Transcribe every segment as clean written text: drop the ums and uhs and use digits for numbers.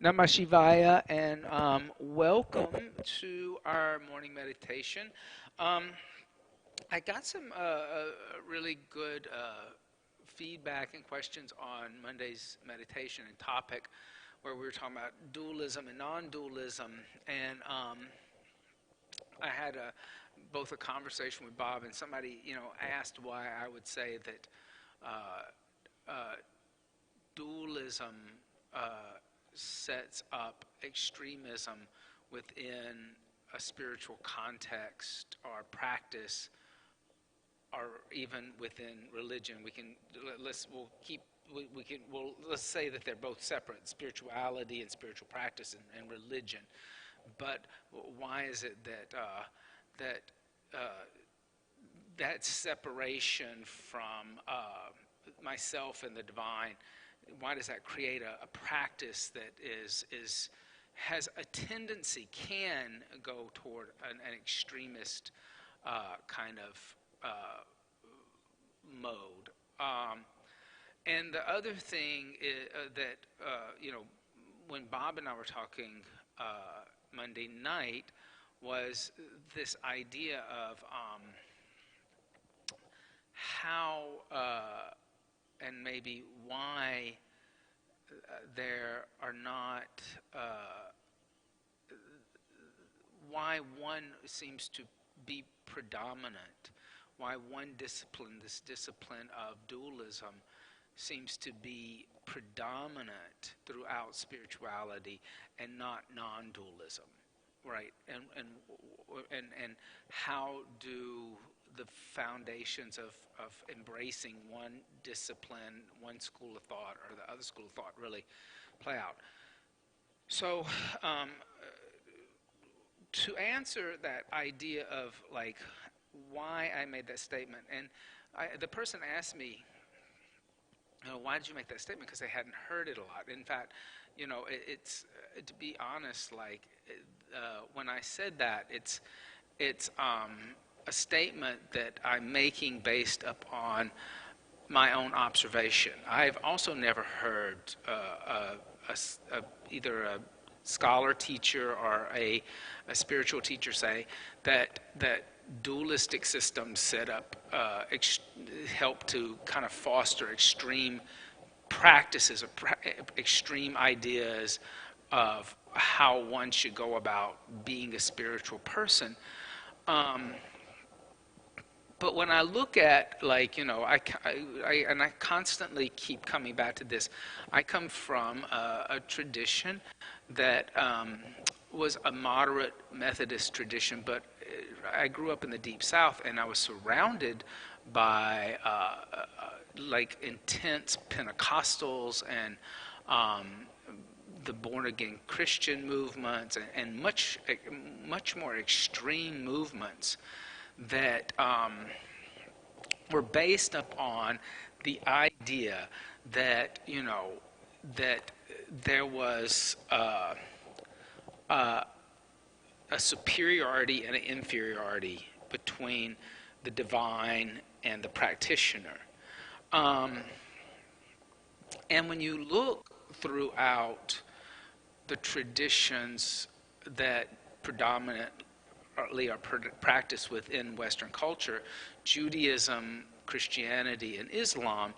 Namah Shivaya, and welcome to our morning meditation. Um, I got some really good feedback and questions on Monday's meditation and topic, where we were talking about dualism and non-dualism, and I had both a conversation with Bob and somebody, asked why I would say that uh, dualism sets up extremism within a spiritual context or practice, or even within religion. Let's say that they're both separate: spirituality and spiritual practice and religion. But why is it that uh, that separation from myself and the divine, why does that create a practice that has a tendency, can go toward an extremist kind of mode? And the other thing is, that when Bob and I were talking Monday night, was this idea of how and maybe why there are not, why one seems to be predominant, why one discipline, this discipline of dualism, seems to be predominant throughout spirituality and not non-dualism, right? And how do the foundations of embracing one discipline, one school of thought, or the other school of thought really play out? So to answer that idea of like why I made that statement, and the person asked me, why did you make that statement? Because they hadn't heard it a lot. In fact, it's to be honest, like when I said that, it's a statement that I'm making based upon my own observation. I've also never heard either a scholar teacher or a spiritual teacher say that dualistic systems set up help to kind of foster extreme practices, extreme ideas of how one should go about being a spiritual person. But when I look at, I constantly keep coming back to this. I come from a tradition that was a moderate Methodist tradition, but I grew up in the Deep South, and I was surrounded by intense Pentecostals and the born-again Christian movements, and much more extreme movements that were based upon the idea that that there was a superiority and an inferiority between the divine and the practitioner. And when you look throughout the traditions that predominantly are practiced within Western culture, Judaism, Christianity, and Islam,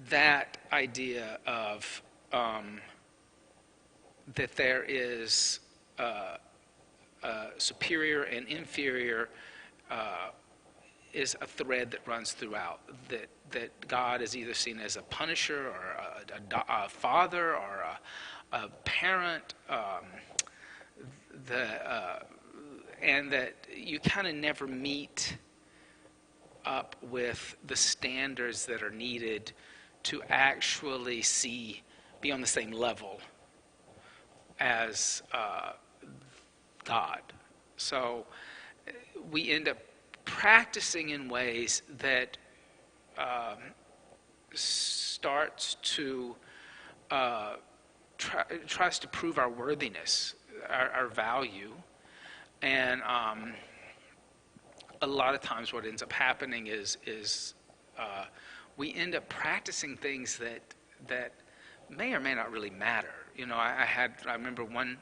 that idea of that there is superior and inferior is a thread that runs throughout. That God is either seen as a punisher or a father or a parent, and that you kind of never meet up with the standards that are needed to actually be on the same level as God. So we end up practicing in ways that starts to tries to prove our worthiness, our value, and a lot of times what ends up happening is we end up practicing things that may or may not really matter. I remember when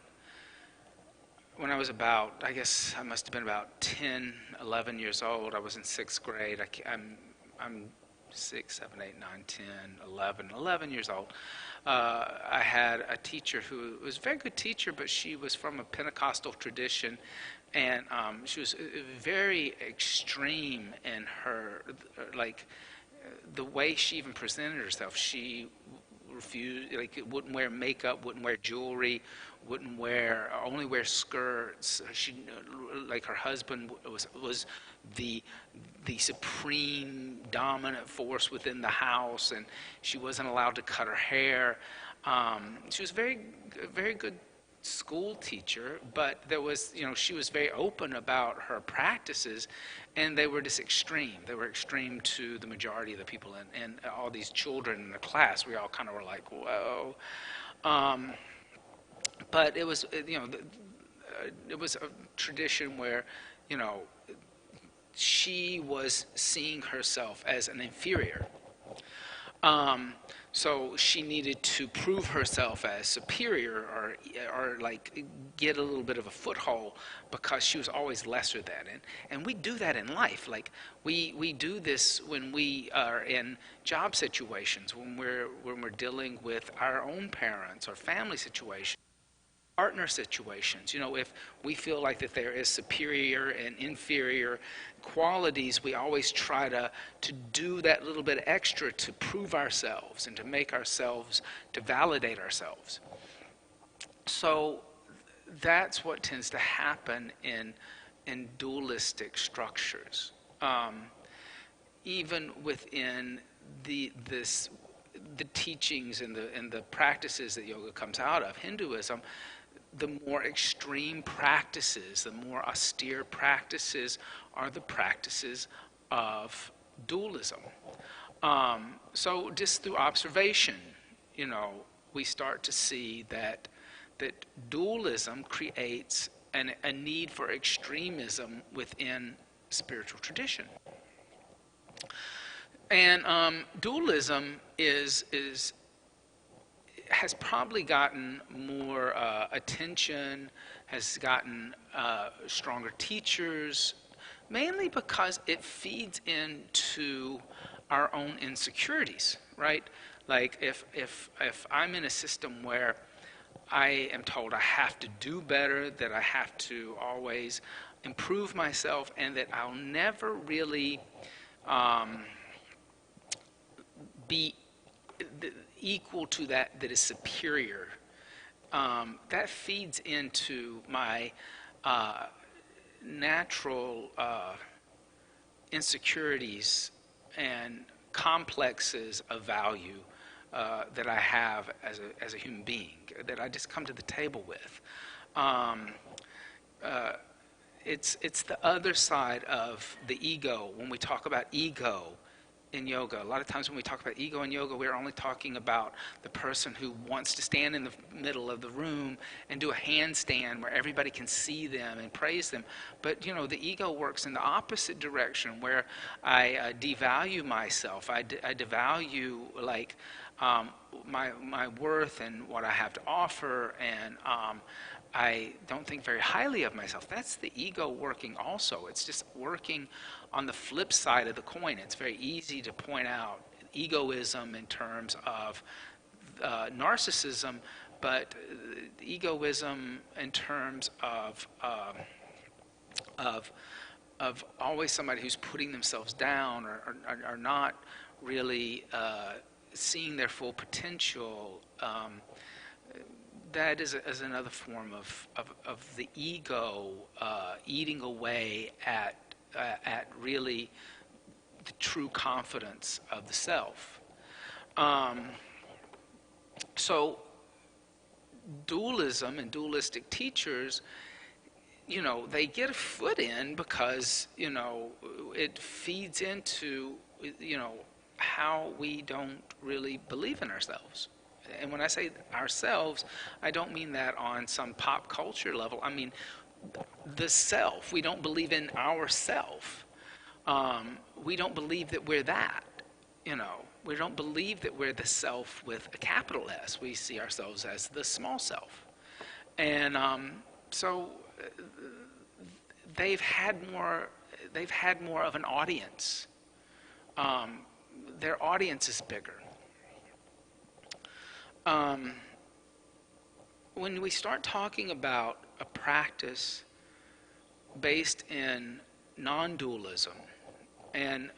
I was about, I guess I must have been about 10, 11 years old. I was in sixth grade. I'm 6, 7, 8, 9, 10, 11 years old. I had a teacher who was a very good teacher, but she was from a Pentecostal tradition, and she was very extreme in her, like, the way she even presented herself. She refused, like, wouldn't wear makeup, wouldn't wear jewelry, wouldn't wear, only wear skirts. She, like, her husband was the the supreme dominant force within the house, and she wasn't allowed to cut her hair. She was very good school teacher, but there was, she was very open about her practices, and they were just extreme. They were extreme to the majority of the people, and all these children in the class. We all kind of were like, whoa. But it was, it was a tradition where, you know, she was seeing herself as an inferior. So she needed to prove herself as superior, or like get a little bit of a foothold, because she was always lesser than. And we do that in life. Like we do this when we are in job situations, when we're dealing with our own parents or family situations, partner situations. If we feel like that there is superior and inferior qualities, we always try to do that little bit extra to prove ourselves and to make ourselves, to validate ourselves. So that's what tends to happen in dualistic structures. Even within the teachings and the practices that yoga comes out of, Hinduism, the more extreme practices, the more austere practices are the practices of dualism. So just through observation, we start to see that dualism creates a need for extremism within spiritual tradition. And dualism has probably gotten more attention, has gotten stronger teachers, mainly because it feeds into our own insecurities, right? Like if I'm in a system where I am told I have to do better, that I have to always improve myself, and that I'll never really be equal to that is superior, that feeds into my natural insecurities and complexes of value that I have as a human being, that I just come to the table with. It's the other side of the ego. When we talk about ego in yoga, a lot of times when we talk about ego in yoga, we're only talking about the person who wants to stand in the middle of the room and do a handstand where everybody can see them and praise them. But the ego works in the opposite direction, where I devalue myself. I devalue, like, my worth and what I have to offer, and I don't think very highly of myself. That's the ego working also. It's just working on the flip side of the coin. It's very easy to point out egoism in terms of narcissism, but egoism in terms of always somebody who's putting themselves down, or not really seeing their full potential. That is another form of the ego eating away at really the true confidence of the self. So dualism and dualistic teachers, they get a foot in because, it feeds into, how we don't really believe in ourselves. And when I say ourselves, I don't mean that on some pop culture level. I mean the self. We don't believe in ourself. We don't believe that we're that, we don't believe that we're the self with a capital S. We see ourselves as the small self. And so they've had more of an audience. Their audience is bigger. When we start talking about a practice based in non-dualism and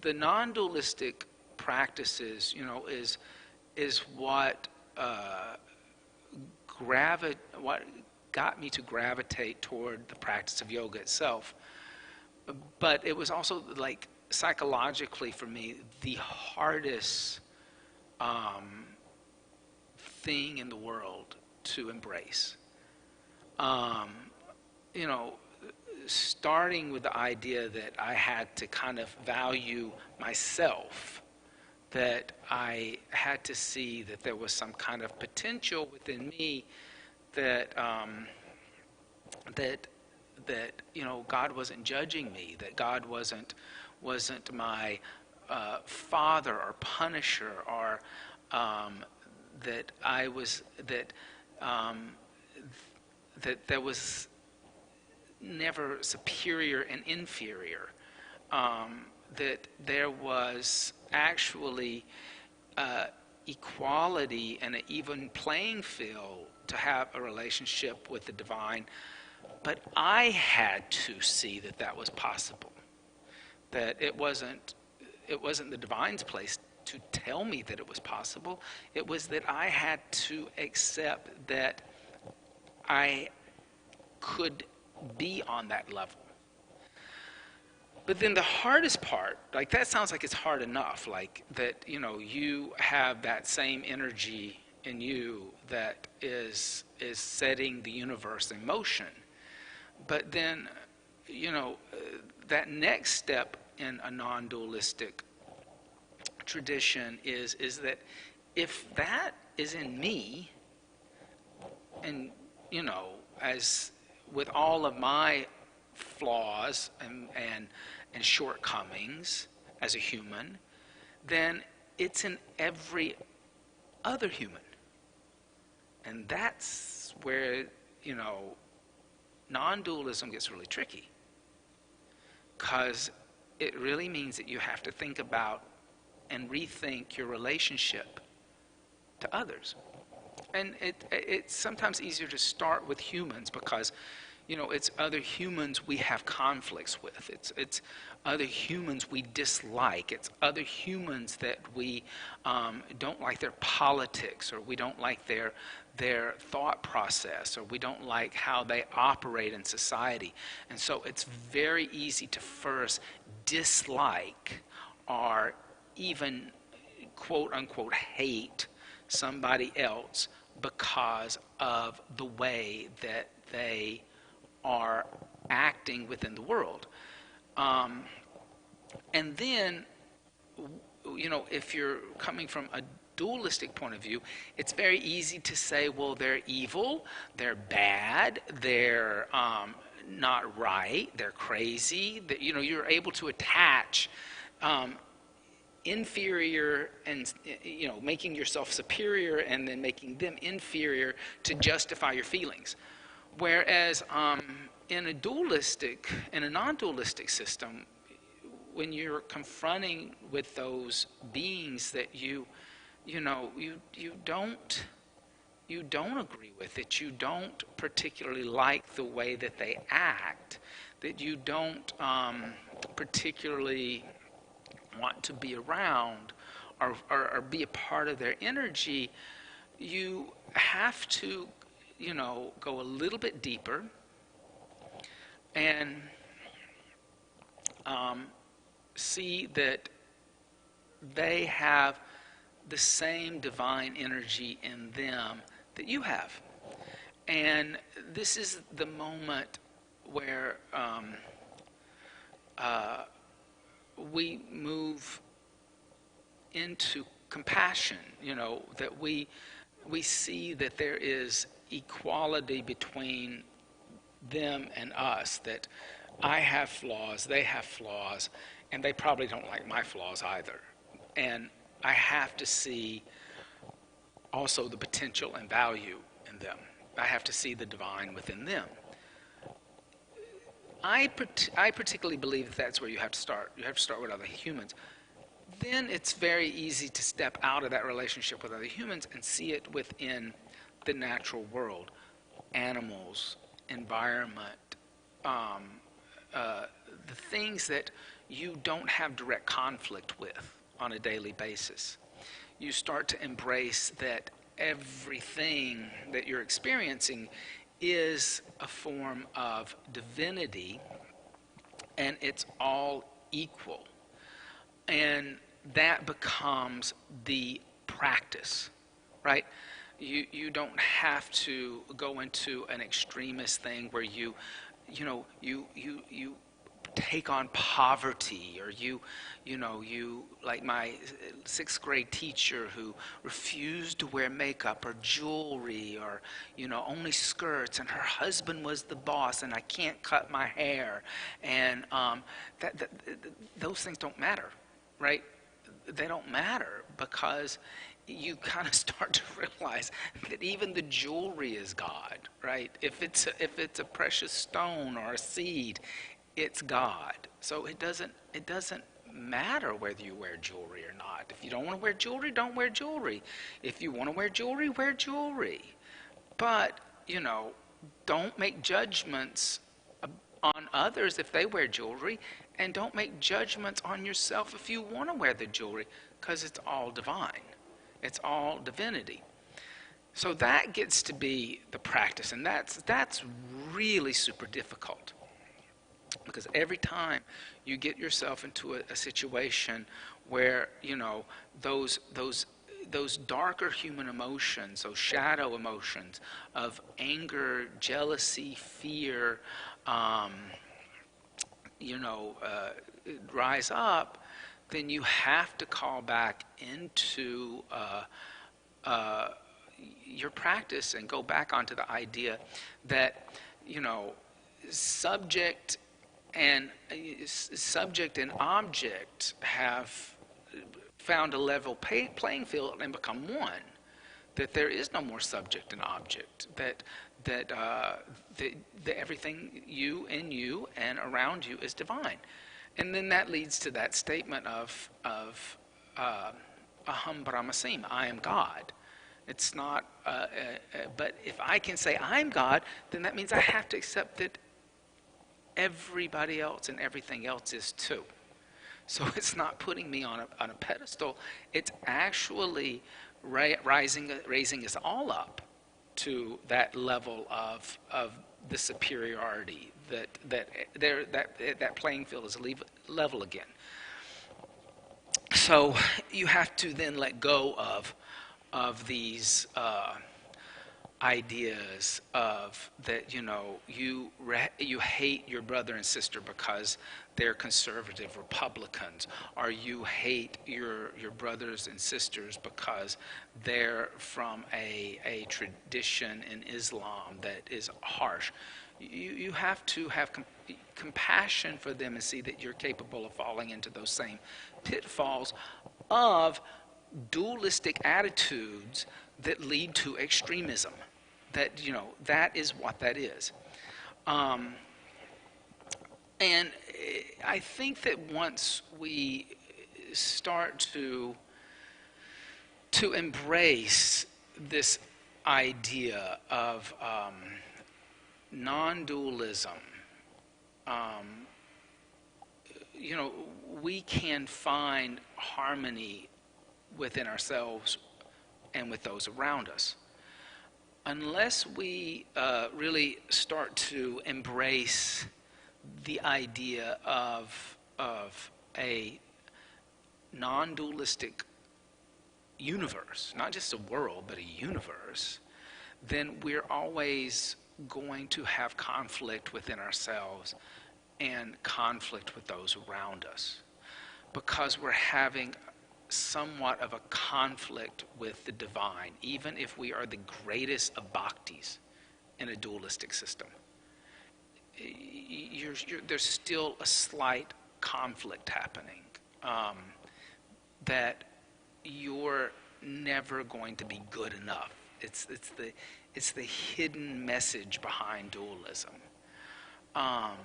the non-dualistic practices, is what what got me to gravitate toward the practice of yoga itself. But it was also, like, psychologically for me, the hardest thing in the world to embrace. Starting with the idea that I had to kind of value myself, that I had to see that there was some kind of potential within me that God wasn't judging me, that God wasn't my father or punisher, or that there was never superior and inferior, that there was actually equality and an even playing field to have a relationship with the divine. But I had to see that that was possible, that it wasn't the divine's place to tell me that it was possible. It was that I had to accept that I could be on that level. But then the hardest part, like, that sounds like it's hard enough, like that, you have that same energy in you that is setting the universe in motion. But then, that next step in a non-dualistic tradition is that if that is in me, and, as with all of my flaws and shortcomings as a human, then it's in every other human. And that's where, non-dualism gets really tricky, because it really means that you have to think about and rethink your relationship to others. And it's sometimes easier to start with humans because, it's other humans we have conflicts with. It's other humans we dislike. It's other humans that we don't like their politics, or we don't like their thought process, or we don't like how they operate in society. And so it's very easy to first dislike or even quote unquote hate somebody else because of the way that they are acting within the world. And then, if you're coming from a dualistic point of view, it's very easy to say, well, they're evil, they're bad, they're not right, they're crazy. That, you're able to attach inferior and, making yourself superior and then making them inferior to justify your feelings. Whereas in a non-dualistic system, when you're confronting with those beings that you don't agree with, that you don't particularly like the way that they act, that you don't particularly want to be around or be a part of their energy, you have to, go a little bit deeper and see that they have the same divine energy in them that you have. And this is the moment where we move into compassion, that we see that there is equality between them and us, that I have flaws, they have flaws, and they probably don't like my flaws either. And I have to see also the potential and value in them. I have to see the divine within them. I particularly believe that that's where you have to start. You have to start with other humans. Then it's very easy to step out of that relationship with other humans and see it within the natural world, animals, environment, um, the things that you don't have direct conflict with on a daily basis. You start to embrace that everything that you're experiencing is a form of divinity, and it's all equal. And that becomes the practice, right? You don't have to go into an extremist thing where you take on poverty, or you like my sixth grade teacher who refused to wear makeup or jewelry, or only skirts, and her husband was the boss and I can't cut my hair, and those things don't matter, right? They don't matter, because you kind of start to realize that even the jewelry is God, right? If it's a precious stone or a seed, it's God. So it doesn't matter whether you wear jewelry or not. If you don't want to wear jewelry, don't wear jewelry. If you want to wear jewelry, wear jewelry. But don't make judgments on others if they wear jewelry, and don't make judgments on yourself if you want to wear the jewelry, because it's all divine. It's all divinity. So that gets to be the practice, and that's really super difficult, because every time you get yourself into a situation where those darker human emotions, those shadow emotions of anger, jealousy, fear, rise up, then you have to call back into your practice and go back onto the idea that subject and object have found a level playing field and become one. That there is no more subject and object. That everything you and around you is divine. And then that leads to that statement of aham brahmasmi, I am God. It's not, but if I can say I'm God, then that means I have to accept that everybody else and everything else is too. So it's not putting me on a pedestal. It's actually raising us all up to that level of the superiority, that playing field is level again. So you have to then let go of these ideas of that you hate your brother and sister because they're conservative Republicans, or you hate your brothers and sisters because they're from a tradition in Islam that is harsh. You have to have compassion for them and see that you're capable of falling into those same pitfalls of dualistic attitudes that lead to extremism. That is what that is. And I think that once we start to embrace this idea of non-dualism, we can find harmony within ourselves and with those around us. Unless we really start to embrace the idea of a non-dualistic universe, not just a world, but a universe, then we're always going to have conflict within ourselves and conflict with those around us, because we're having somewhat of a conflict with the divine, even if we are the greatest of bhaktis in a dualistic system. there's still a slight conflict happening, that you're never going to be good enough. It's the hidden message behind dualism. Um,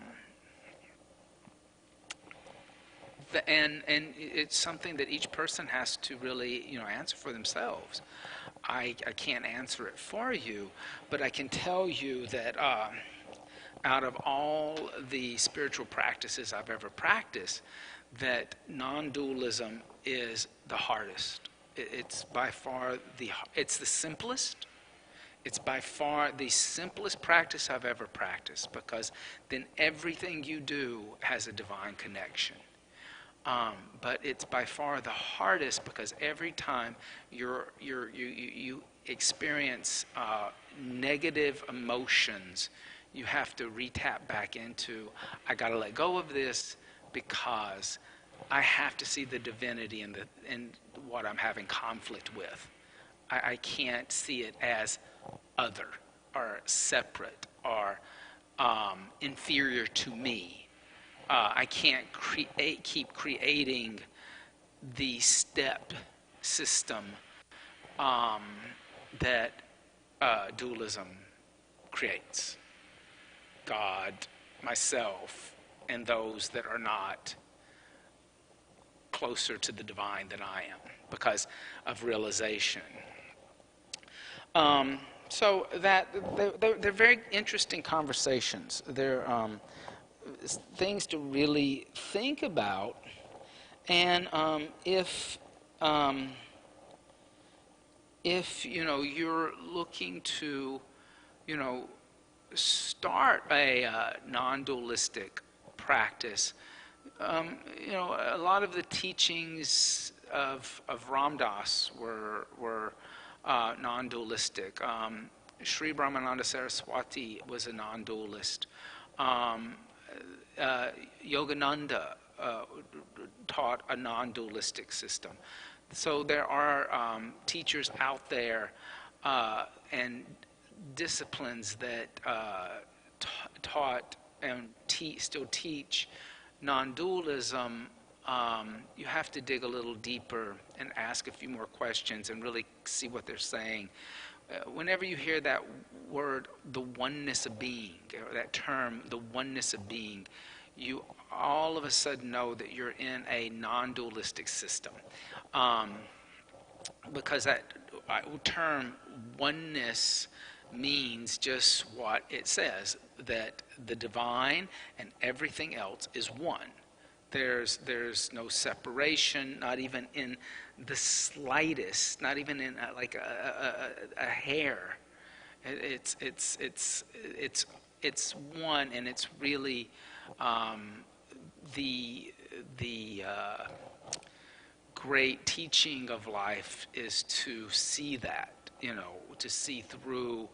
and it's something that each person has to really, answer for themselves. I can't answer it for you, but I can tell you that out of all the spiritual practices I've ever practiced, that non-dualism is the hardest. It's by far it's the simplest. It's by far the simplest practice I've ever practiced, because then everything you do has a divine connection. But it's by far the hardest, because every time you experience negative emotions, you have to re-tap back into, I got to let go of this, because I have to see the divinity in what I'm having conflict with. I can't see it as other or separate or inferior to me. I can't keep creating the step system that dualism creates. God, myself, and those that are not closer to the divine than I am, because of realization. So that they're very interesting conversations. They're things to really think about, and if you're looking to start a non-dualistic practice, a lot of the teachings of Ram Dass were non-dualistic. Sri Brahmananda Saraswati was a non-dualist. Yogananda taught a non-dualistic system. So there are teachers out there and disciplines that taught and still teach non-dualism. You have to dig a little deeper and ask a few more questions and really see what they're saying. Whenever you hear that word, the oneness of being, or that term, the oneness of being, you all of a sudden know that you're in a non-dualistic system. Because that term oneness means just what it says, that the divine and everything else is one. There's no separation, not even in the slightest, not even in like a hair. It's one, and it's really the great teaching of life is to see that, to see through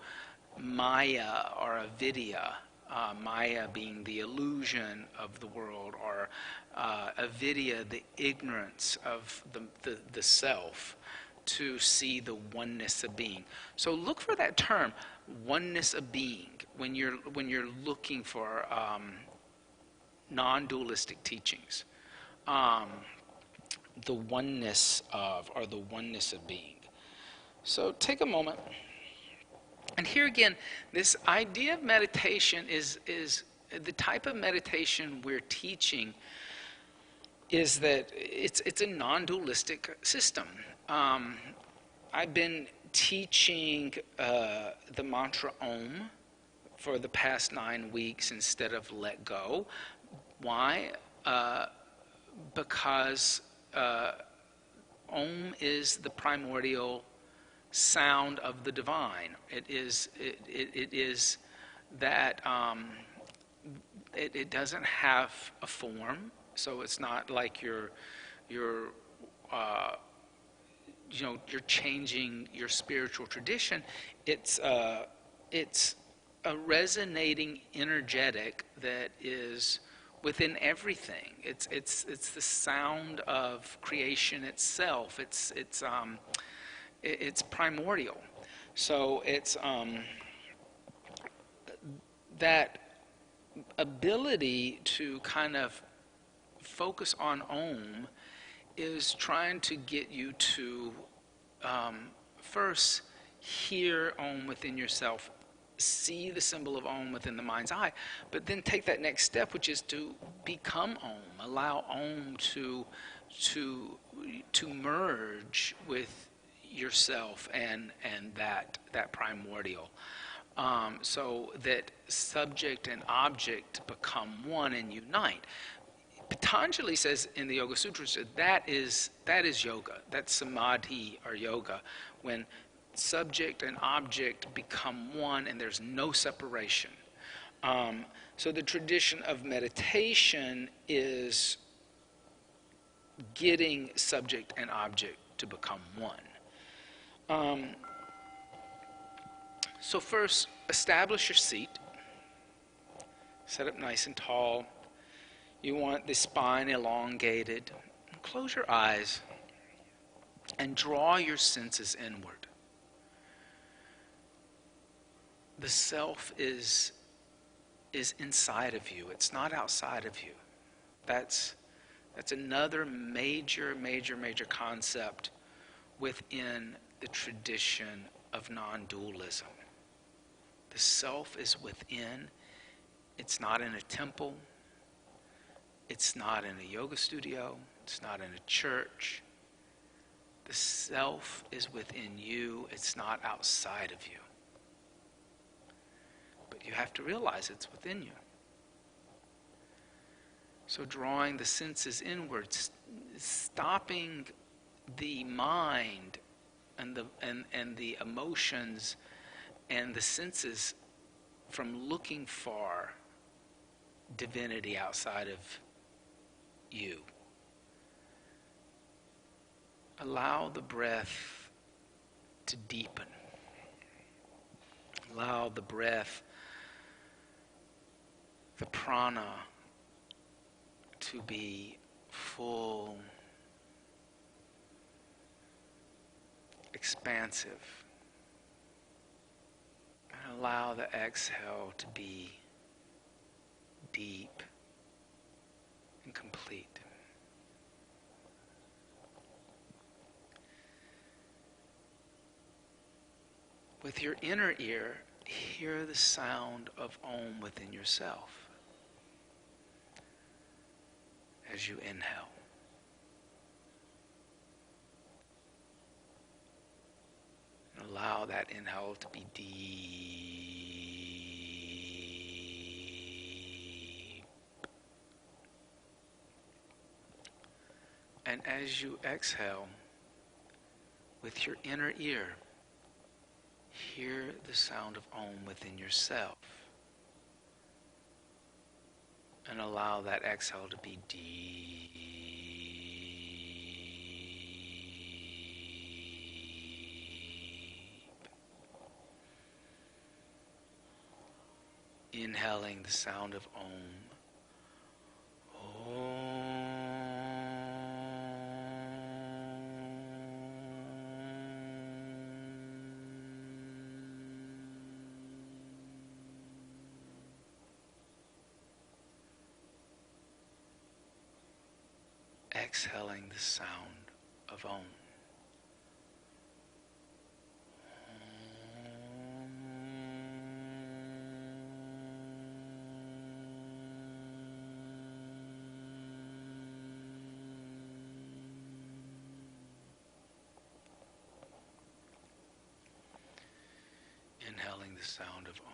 Maya or avidya, Maya being the illusion of the world, or avidya, the ignorance of the self, to see the oneness of being. So look for that term, oneness of being, when you're looking for non-dualistic teachings. The oneness of, or the oneness of being. So take a moment. And here again, this idea of meditation is the type of meditation we're teaching is that it's a non-dualistic system. I've been teaching the mantra Om for the past 9 weeks instead of let go. Why? Because Om is the primordial sound of the divine. It is that it doesn't have a form, so it's not like you're changing your spiritual tradition. It's a resonating energetic that is within everything. It's the sound of creation itself. It's primordial. So it's that ability to kind of focus on Om is trying to get you to first hear Om within yourself, see the symbol of Om within the mind's eye, but then take that next step, which is to become Om. Allow Om to merge with yourself and that primordial, so that subject and object become one and unite. Patanjali says in the Yoga Sutras that is yoga. That's samadhi or yoga, when subject and object become one and there's no separation. So the tradition of meditation is getting subject and object to become one. So first, establish your seat. Set up nice and tall. You want the spine elongated. Close your eyes and draw your senses inward. The self is inside of you. It's not outside of you. That's another major concept within the tradition of non-dualism. The self is within. It's not in a temple. It's not in a yoga studio. It's not in a church. The self is within you. It's not outside of you. But you have to realize it's within you. So drawing the senses inwards, stopping the mind and the emotions and the senses from looking for divinity outside of you. Allow the breath to deepen. Allow the breath, the prana, to be full, expansive. And allow the exhale to be deep and complete. With your inner ear, hear the sound of Om within yourself as you inhale. And allow that inhale to be deep. And as you exhale, with your inner ear, hear the sound of Om within yourself. And allow that exhale to be deep. Inhaling the sound of Om. Exhaling the sound of Om. Inhaling the sound of Om.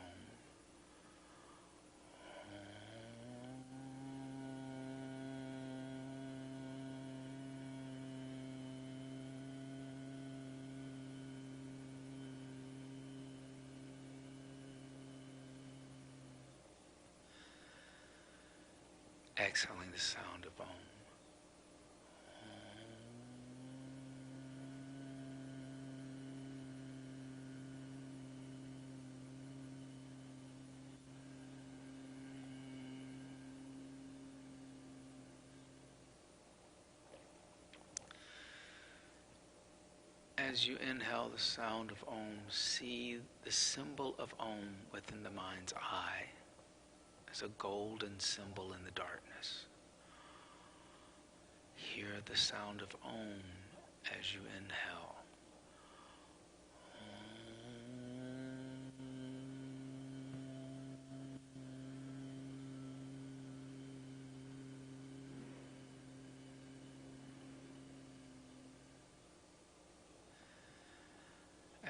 Exhaling the sound of Om. As you inhale the sound of Om, see the symbol of Om within the mind's eye, as a golden symbol in the darkness. Hear the sound of Om as you inhale.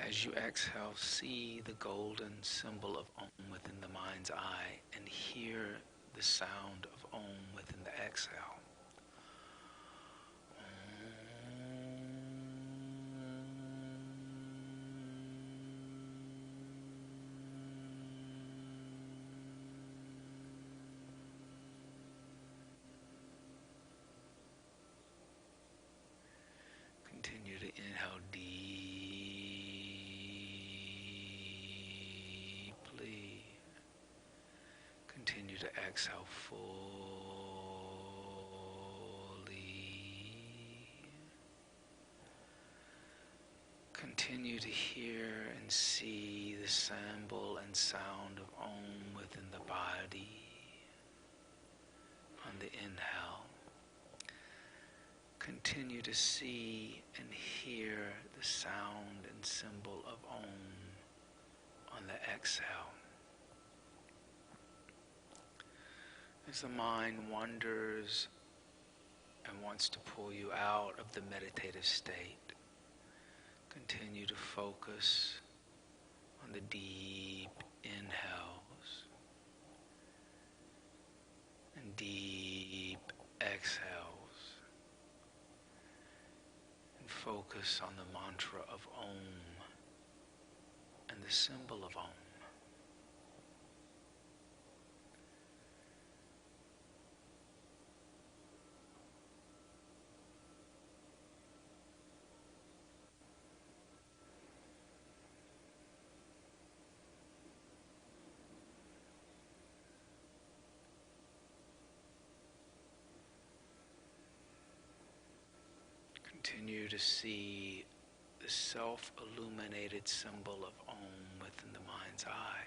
As you exhale, see the golden symbol of Om within the mind's eye and hear the sound of Om within the exhale. Continue to inhale deeply. Continue to exhale fully. Continue to hear and see the symbol and sound of Om within the body on the inhale. Continue to see and hear the sound and symbol of Om on the exhale. As the mind wanders and wants to pull you out of the meditative state, continue to focus on the deep inhales and deep exhales, and focus on the mantra of Om and the symbol of Om. Continue to see the self-illuminated symbol of Om within the mind's eye.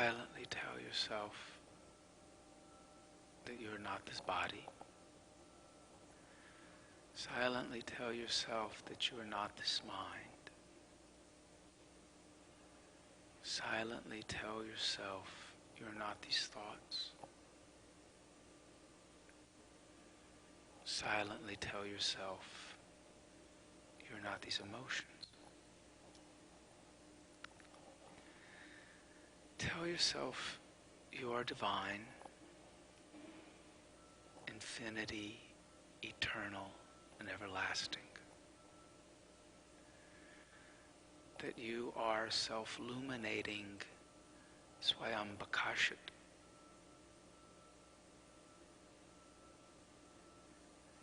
Silently tell yourself that you're not this body. Silently tell yourself that you are not this mind. Silently tell yourself you are not these thoughts. Silently tell yourself you are not these emotions. Tell yourself you are divine, infinity, eternal, and everlasting. That you are self-illuminating Swayambakashat.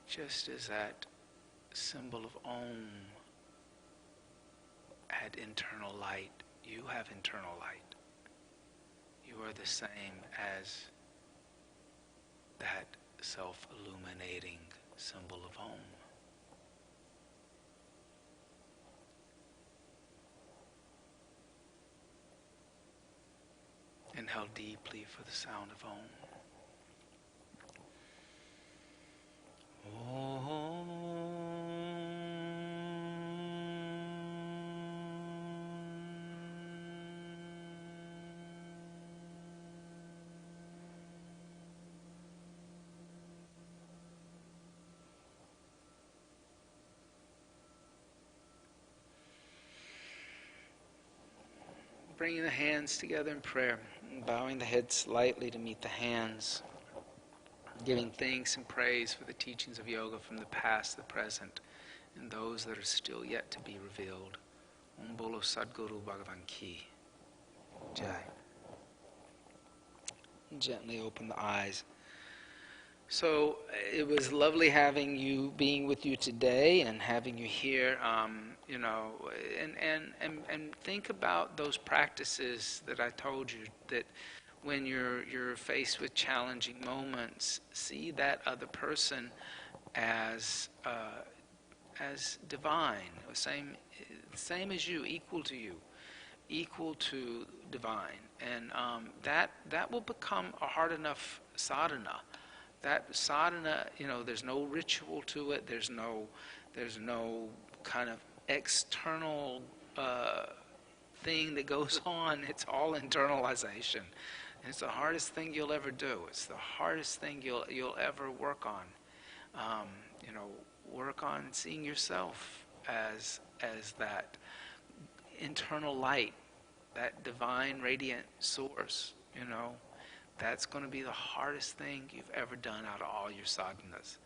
Just as that symbol of Om had internal light, you have internal light. You are the same as that self-illuminating symbol of Om. Inhale deeply for the sound of Om. Bringing the hands together in prayer, bowing the head slightly to meet the hands, giving thanks and praise for the teachings of yoga from the past, the present, and those that are still yet to be revealed. Om Bolo Sadguru Bhagavan Ki. Jai. Gently open the eyes. So it was lovely having you, being with you today, and having you here. And think about those practices that I told you. That when you're faced with challenging moments, see that other person as divine, same as you, equal to you, equal to divine, and that will become a hard enough sadhana. That sadhana, there's no ritual to it. There's no kind of external thing that goes on. It's all internalization. And it's the hardest thing you'll ever do. It's the hardest thing you'll ever work on. Work on seeing yourself as that internal light, that divine radiant source. That's going to be the hardest thing you've ever done out of all your sadhanas.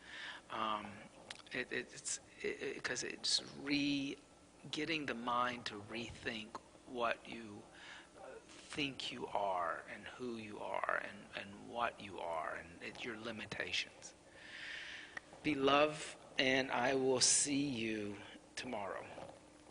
Because it's getting the mind to rethink what you think you are and who you are and what you are and your limitations. Be love, and I will see you tomorrow.